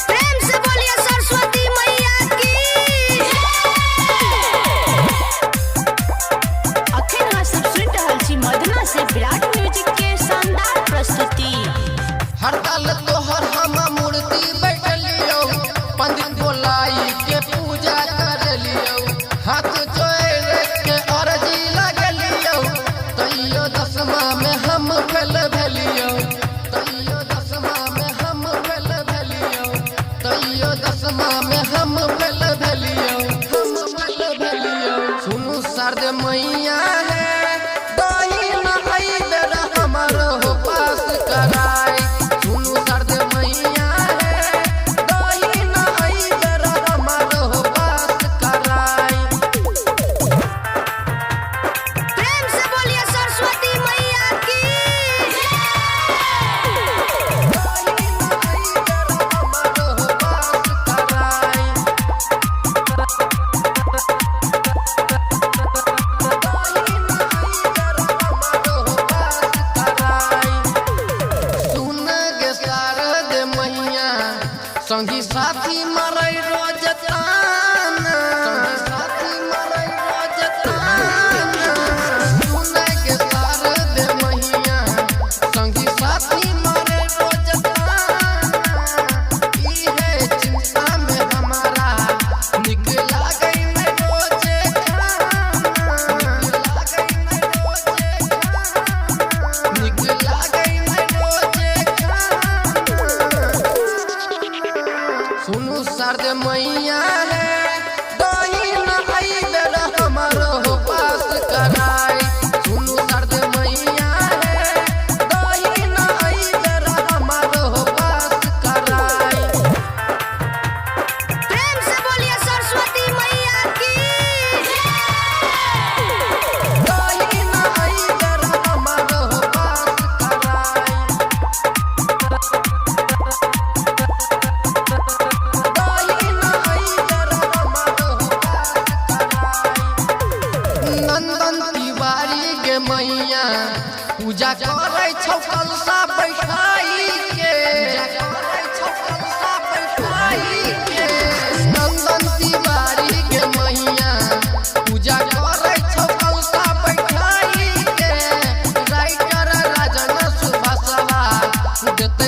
प्रेम से बोलिए सरस्वती मैया की। अखन अहाँ सब सुनि रहल छी मधुना से विराट म्यूजिक के शानदार प्रस्तुति। हड़ताल तोहर हम मूर्ति बैठलियो, पंडित बोलाई के पूजा करलियो, हाथ जोड़ के अर्जी लगलियो, तैयो दसमा में हम फेल भेलियो, तैयो दसमा में हम फेल भेलियो, तैयो दसमा में हम फेल भेलियो, हम फेल भेलियो। सुनू शारद मैया है दही न आई बेरा हमारो हो पास कराई। प्रेम से बोलिए सरस्वती मैया की। संगी साथी मरै रोज ताना, संगी साथी मरै रोज ताना, सुने के शारद मैया संगी साथी मरै रोज ताना। इहे चिंता में हमारा निक लागै नै रोज खाना, निक लागै नै रोज खाना। सुनू शारद मैया है दही न आई बेरा हमारो हो पास कराई। सुनू शारद मैया है दही न आई बेरा हमारो हो पास कराई। प्रेम से बोलिए सरस्वती मैया की। दही न आई बेरा हमारो हो पास कराई। नंदन तिवारी के मैया पूजा करे छौ कलशा बैठाई के, नंदन तिवारी के मैया पूजा करे छौ कलशा बैठाई के। राइटर राजन सुभाषवा देते